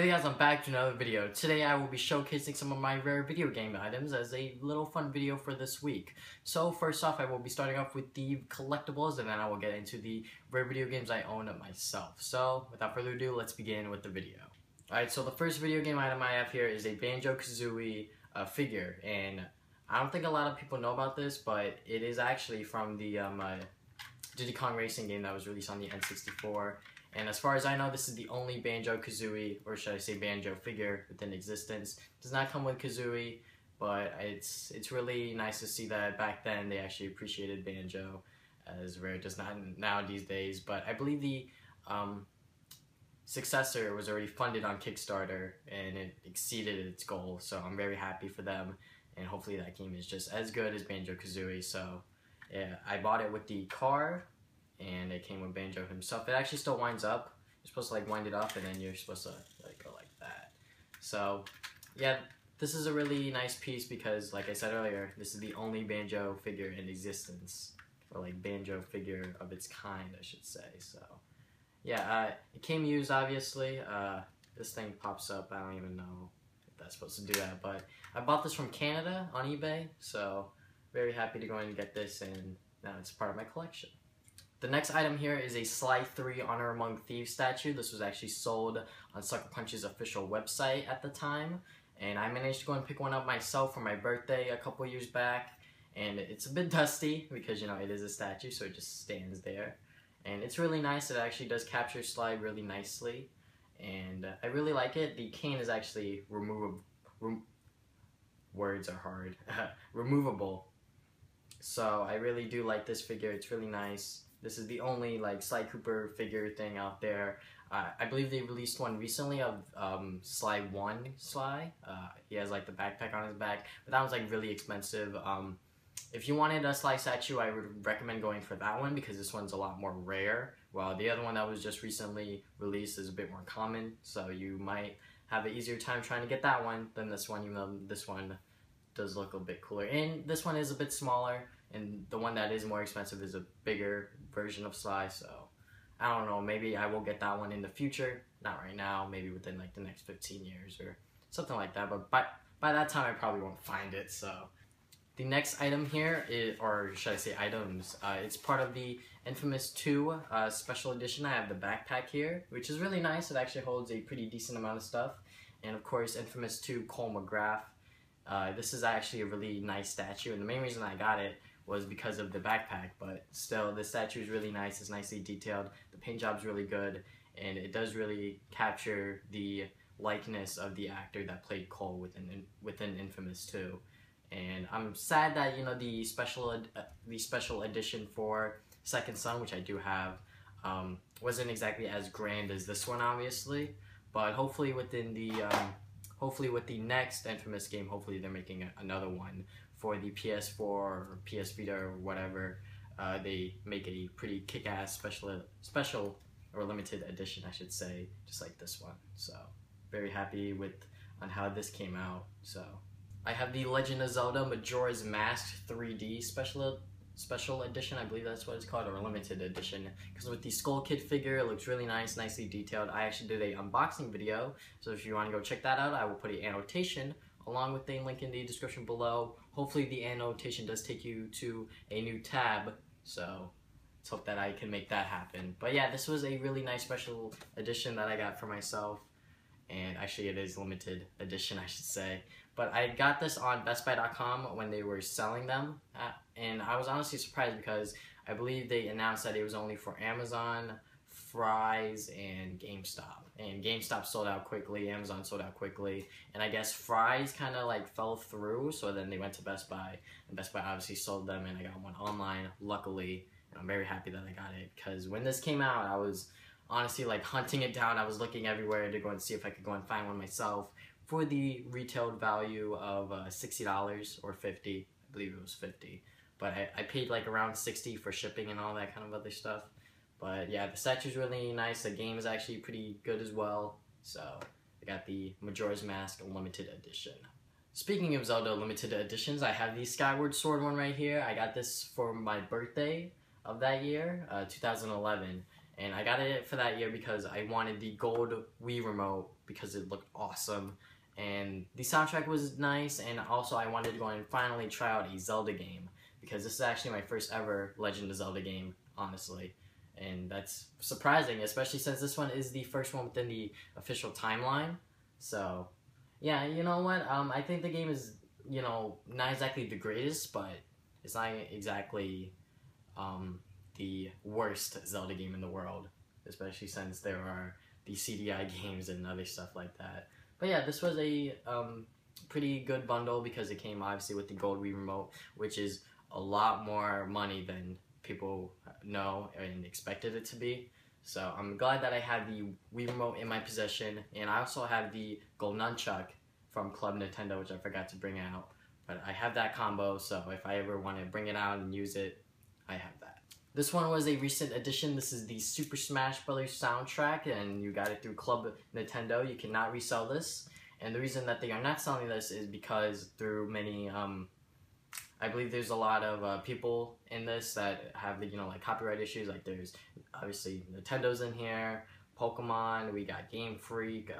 Hey guys, I'm back to another video. Today I will be showcasing some of my rare video game items as a little fun video for this week. So first off, I will be starting off with the collectibles, and then I will get into the rare video games I own myself. So without further ado, let's begin with the video. Alright, so the first video game item I have here is a Banjo-Kazooie figure, and I don't think a lot of people know about this, but it is actually from the Diddy Kong Racing game that was released on the N64. And as far as I know, this is the only Banjo-Kazooie, or should I say Banjo figure within existence. It does not come with Kazooie, but it's really nice to see that back then they actually appreciated Banjo, as rare it does not now these days. But I believe the successor was already funded on Kickstarter, and it exceeded its goal, so I'm very happy for them, and hopefully that game is just as good as Banjo-Kazooie. So yeah, I bought it with the card, and it came with Banjo himself. It actually still winds up. You're supposed to like wind it up, and then you're supposed to like go like that. So yeah, this is a really nice piece because, like I said earlier, this is the only Banjo figure in existence, or like Banjo figure of its kind, I should say. So yeah, it came used, obviously. This thing pops up. I don't even know if that's supposed to do that, but I bought this from Canada on eBay, so very happy to go and get this, and now it's part of my collection. The next item here is a Sly 3 Honor Among Thieves statue. This was actually sold on Sucker Punch's official website at the time, and I managed to go and pick one up myself for my birthday a couple years back. And it's a bit dusty because, you know, it is a statue, so it just stands there. And it's really nice. It actually does capture Sly really nicely, and I really like it. The cane is actually removable. Words are hard. Removable. So I really do like this figure. It's really nice. This is the only like Sly Cooper figure thing out there. I believe they released one recently of Sly 1 Sly. He has like the backpack on his back, but that was like really expensive. If you wanted a Sly statue, I would recommend going for that one because this one's a lot more rare, while the other one that was just recently released is a bit more common, so you might have an easier time trying to get that one than this one, even though this one does look a bit cooler. And this one is a bit smaller, and the one that is more expensive is a bigger version of Sly, so I don't know, maybe I will get that one in the future. Not right now, maybe within like the next 15 years or something like that, but by that time I probably won't find it. So the next item here is, or should I say items, it's part of the Infamous 2 special edition. I have the backpack here, which is really nice. It actually holds a pretty decent amount of stuff, and of course Infamous 2 Cole McGrath. This is actually a really nice statue, and the main reason I got it was because of the backpack, but still, the statue is really nice. It's nicely detailed. The paint job's really good, and it does really capture the likeness of the actor that played Cole within Infamous 2. And I'm sad that, you know, the special edition for Second Son, which I do have, wasn't exactly as grand as this one, obviously. But hopefully within the hopefully with the next Infamous game, hopefully they're making another one for the PS4 or PS Vita or whatever. They make a pretty kick-ass special or limited edition, I should say, just like this one. So very happy on how this came out. So I have the Legend of Zelda Majora's Mask 3D special edition. I believe that's what it's called, or a limited edition, because with the Skull Kid figure, it looks really nice, nicely detailed. I actually did an unboxing video, so if you want to go check that out, I will put an annotation along with the link in the description below. Hopefully the annotation does take you to a new tab, so let's hope that I can make that happen. But yeah, this was a really nice special edition that I got for myself, and actually it is limited edition, I should say. But I got this on bestbuy.com when they were selling them, and I was honestly surprised because I believe they announced that it was only for Amazon, Fry's, and GameStop. And GameStop sold out quickly, Amazon sold out quickly, and I guess Fry's kind of like fell through, so then they went to Best Buy, and Best Buy obviously sold them, and I got one online, luckily, and I'm very happy that I got it, because when this came out, I was honestly like hunting it down. I was looking everywhere to go and see if I could go and find one myself for the retailed value of $60 or $50, I believe it was $50, but I paid like around $60 for shipping and all that kind of other stuff. But yeah, the statue's really nice. The game is actually pretty good as well. So I got the Majora's Mask limited edition. Speaking of Zelda limited editions, I have the Skyward Sword one right here. I got this for my birthday of that year, 2011. And I got it for that year because I wanted the gold Wii remote because it looked awesome. And the soundtrack was nice, and also I wanted to go and finally try out a Zelda game because this is actually my first ever Legend of Zelda game, honestly. And that's surprising, especially since this one is the first one within the official timeline. So, yeah, you know what? I think the game is, you know, not exactly the greatest, but it's not exactly the worst Zelda game in the world, especially since there are the CDI games and other stuff like that. But yeah, this was a pretty good bundle because it came obviously with the gold Wii remote, which is a lot more money than people know and expected it to be. So I'm glad that I have the Wii remote in my possession, and I also have the gold nunchuck from Club Nintendo, which I forgot to bring out. But I have that combo, so if I ever want to bring it out and use it, I have that. This one was a recent addition. This is the Super Smash Bros. Soundtrack, and you got it through Club Nintendo. You cannot resell this. And the reason that they are not selling this is because through many, I believe there's a lot of people in this that have the, you know, like copyright issues. Like there's obviously Nintendo's in here, Pokemon, we got Game Freak,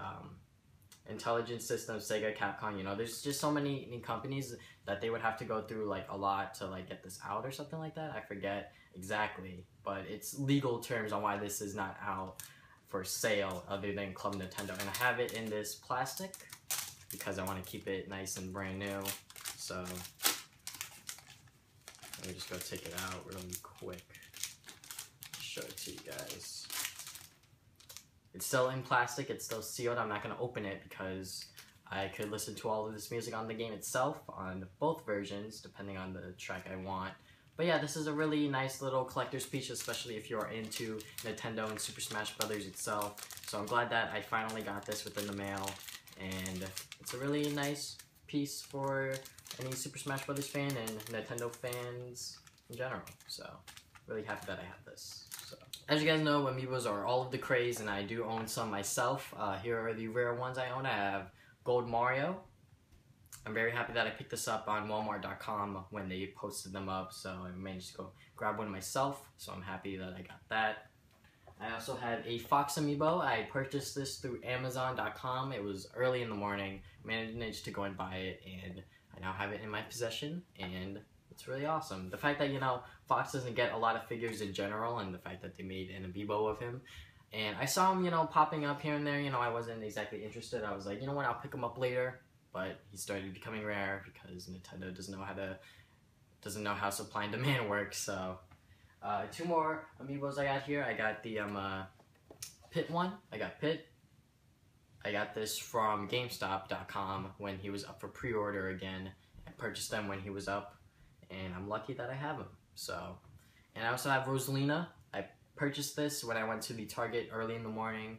Intelligent Systems, Sega, Capcom, you know, there's just so many companies that they would have to go through like a lot to like get this out or something like that. I forget exactly, but it's legal terms on why this is not out for sale other than Club Nintendo. And I have it in this plastic because I want to keep it nice and brand new. So let me just go take it out really quick. Show it to you guys. It's still in plastic, it's still sealed. I'm not going to open it because I could listen to all of this music on the game itself, on both versions, depending on the track I want. But yeah, this is a really nice little collector's piece, especially if you're into Nintendo and Super Smash Bros. Itself. So I'm glad that I finally got this within the mail, and it's a really nice piece for any Super Smash Bros. Fan and Nintendo fans in general. So really happy that I have this. So, as you guys know, amiibos are all of the craze, and I do own some myself. Here are the rare ones I own. I have Gold Mario. I'm very happy that I picked this up on Walmart.com when they posted them up, so I managed to go grab one myself, so I'm happy that I got that. I also had a Fox amiibo. I purchased this through Amazon.com. It was early in the morning, managed to go and buy it, and I now have it in my possession, and it's really awesome. The fact that, you know, Fox doesn't get a lot of figures in general, and the fact that they made an amiibo of him. And I saw him, you know, popping up here and there. You know, I wasn't exactly interested. I was like, you know what, I'll pick him up later. But he started becoming rare because Nintendo doesn't know how supply and demand works. So, two more amiibos I got here. I got the Pit one. I got Pit. I got this from GameStop.com when he was up for pre-order again. I purchased them when he was up, and I'm lucky that I have him. So, and I also have Rosalina. I purchased this when I went to the Target early in the morning,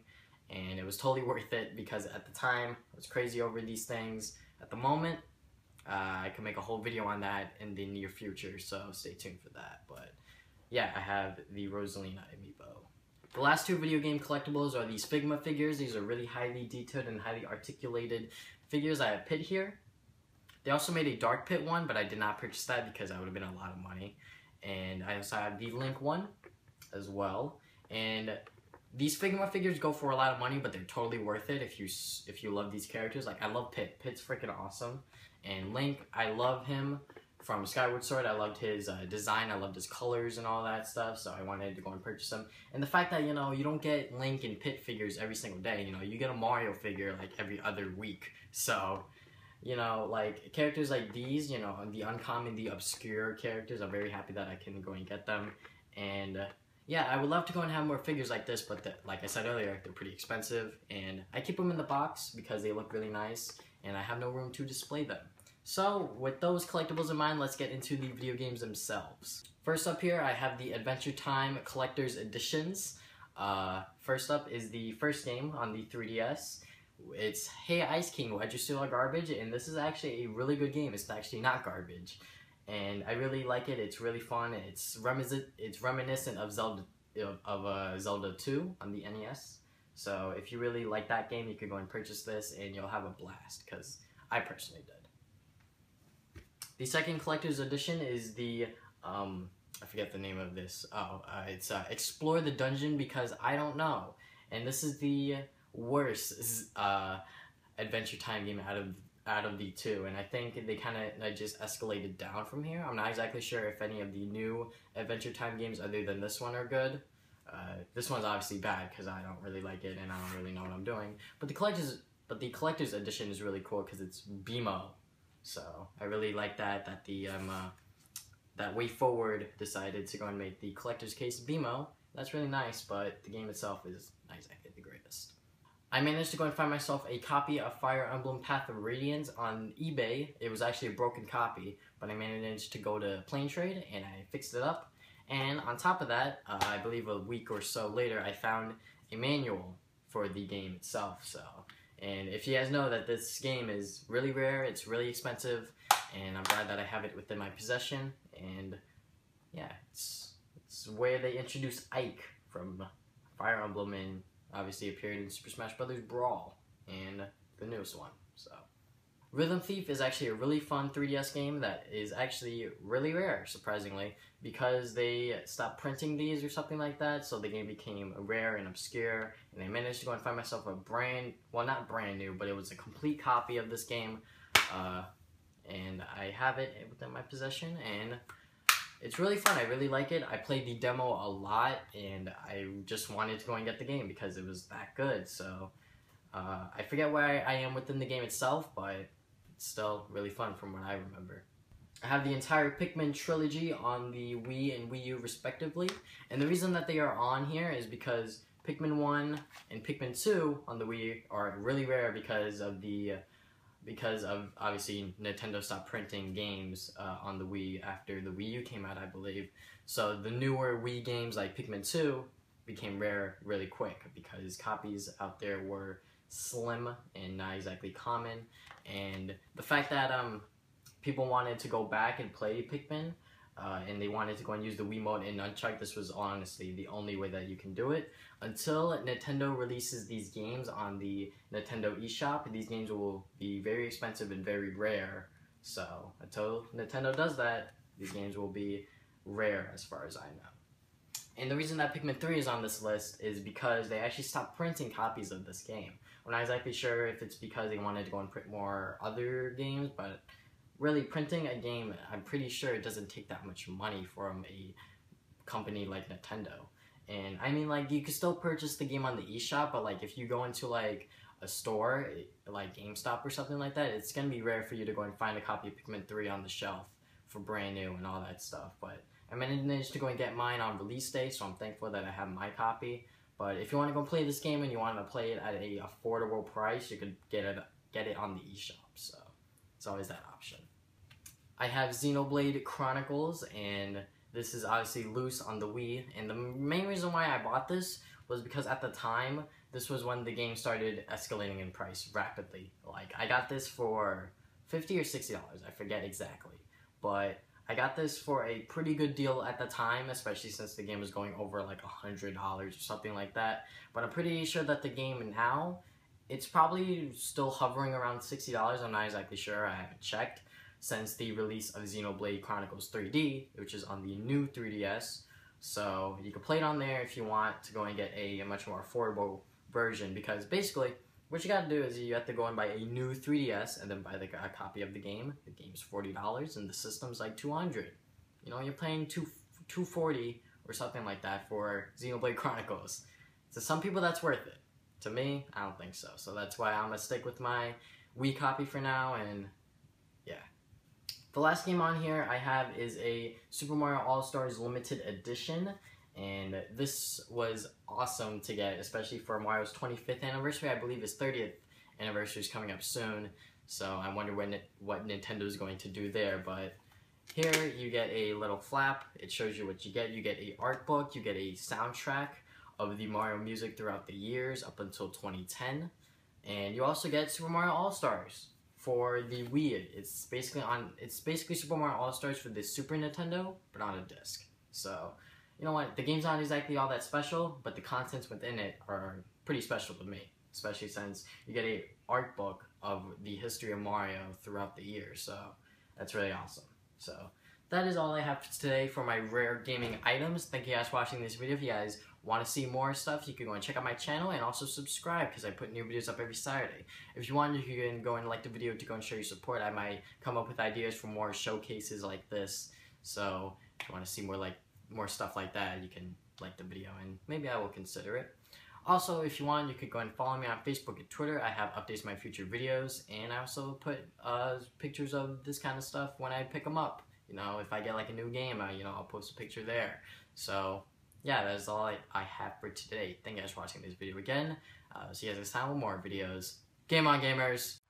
and it was totally worth it because at the time I was crazy over these things. At the moment, I can make a whole video on that in the near future, so stay tuned for that. But yeah, I have the Rosalina amiibo. The last two video game collectibles are these Figma figures. These are really highly detailed and highly articulated figures. I have Pit here. They also made a Dark Pit one, but I did not purchase that because that would have been a lot of money. And I also have the Link one as well. And these Figma figures go for a lot of money, but they're totally worth it if you love these characters. Like, I love Pit. Pit's freaking awesome. And Link, I love him from Skyward Sword. I loved his design. I loved his colors and all that stuff, so I wanted to go and purchase them. And the fact that, you know, you don't get Link and Pit figures every single day. You know, you get a Mario figure, like, every other week. So, you know, like, characters like these, you know, the uncommon, the obscure characters, I'm very happy that I can go and get them. And yeah, I would love to go and have more figures like this, but like I said earlier, they're pretty expensive, and I keep them in the box because they look really nice, and I have no room to display them. So, with those collectibles in mind, let's get into the video games themselves. First up here, I have the Adventure Time Collector's Editions. First up is the first game on the 3DS. It's Hey Ice King, Why'd You Steal Our Garbage? And this is actually a really good game. It's actually not garbage. And I really like it. It's really fun. It's reminiscent of Zelda 2 on the NES. So if you really like that game, you can go and purchase this, and you'll have a blast, because I personally did. The second collector's edition is the I forget the name of this. It's Explore the Dungeon Because I Don't Know. And this is the worst Adventure Time game out of the two, and I think they kind of just escalated down from here. I'm not exactly sure if any of the new Adventure Time games other than this one are good. This one's obviously bad because I don't really like it and I don't really know what I'm doing. But the collector's edition is really cool because it's BMO. So I really like that that Way Forward decided to go and make the collector's case BMO. That's really nice, but the game itself is not exactly the greatest. I managed to go and find myself a copy of Fire Emblem Path of Radiance on eBay. It was actually a broken copy, but I managed to go to Plane Trade and I fixed it up. And on top of that, I believe a week or so later, I found a manual for the game itself. And if you guys know that this game is really rare, it's really expensive, and I'm glad that I have it within my possession. And yeah, it's where they introduced Ike from Fire Emblem and obviously appeared in Super Smash Bros. Brawl and the newest one. So Rhythm Thief is actually a really fun 3DS game that is actually really rare, surprisingly, because they stopped printing these or something like that, so the game became rare and obscure, and I managed to go and find myself a not brand new, but it was a complete copy of this game, and I have it within my possession, and it's really fun. I really like it. I played the demo a lot, and I just wanted to go and get the game because it was that good. So I forget where I am within the game itself, but it's still really fun from what I remember. I have the entire Pikmin trilogy on the Wii and Wii U respectively, and the reason that they are on here is because Pikmin 1 and Pikmin 2 on the Wii are really rare because of obviously Nintendo stopped printing games on the Wii after the Wii U came out, I believe. So the newer Wii games like Pikmin 2 became rare really quick because copies out there were slim and not exactly common. And the fact that people wanted to go back and play Pikmin and they wanted to go and use the Wiimote and nunchuck, this was honestly the only way that you can do it. Until Nintendo releases these games on the Nintendo eShop, these games will be very expensive and very rare. So until Nintendo does that, these games will be rare as far as I know. And the reason that Pikmin 3 is on this list is because they actually stopped printing copies of this game. I'm not exactly sure if it's because they wanted to go and print more other games, but really, printing a game, I'm pretty sure it doesn't take that much money from a company like Nintendo. And I mean, like, you can still purchase the game on the eShop, but like, if you go into like a store, like GameStop or something like that, it's gonna be rare for you to go and find a copy of Pikmin 3 on the shelf for brand new and all that stuff. But I managed to go and get mine on release day, so I'm thankful that I have my copy. But if you want to go play this game and you want to play it at a affordable price, you could get it on the eShop. So it's always that option. I have Xenoblade Chronicles, and this is obviously loose on the Wii, and the main reason why I bought this was because at the time, this was when the game started escalating in price rapidly. Like, I got this for $50 or $60, I forget exactly, but I got this for a pretty good deal at the time, especially since the game was going over like $100 or something like that. But I'm pretty sure that the game now, it's probably still hovering around $60, I'm not exactly sure, I haven't checked, since the release of Xenoblade Chronicles 3D, which is on the new 3DS. So you can play it on there if you want to go and get a much more affordable version, because basically what you gotta do is you have to go and buy a new 3DS and then buy a copy of the game. The game's $40 and the system's like $200. You know, you're paying $240 or something like that for Xenoblade Chronicles. To some people that's worth it. To me, I don't think so. So that's why I'm gonna stick with my Wii copy for now, and yeah. The last game on here I have is a Super Mario All-Stars Limited Edition, and this was awesome to get, especially for Mario's 25th anniversary. I believe his 30th anniversary is coming up soon, so I wonder what Nintendo is going to do there. But here you get a little flap. It shows you what you get. You get a art book, you get a soundtrack of the Mario music throughout the years up until 2010, and you also get Super Mario All-Stars for the Wii. It's basically Super Mario All-Stars for the Super Nintendo, but on a disc. So, you know what, the game's not exactly all that special, but the contents within it are pretty special to me, especially since you get a art book of the history of Mario throughout the years, so that's really awesome. So, that is all I have today for my rare gaming items. Thank you guys for watching this video. If you guys want to see more stuff, you can go and check out my channel and also subscribe because I put new videos up every Saturday. If you want, you can go and like the video to go and show your support. I might come up with ideas for more showcases like this. So if you want to see more stuff like that, you can like the video and maybe I will consider it. Also, if you want, you could go and follow me on Facebook and Twitter. I have updates to my future videos, and I also put pictures of this kind of stuff when I pick them up. You know, if I get like a new game, I'll post a picture there. So yeah, that is all I have for today. Thank you guys for watching this video again. See you guys next time with more videos. Game on, gamers!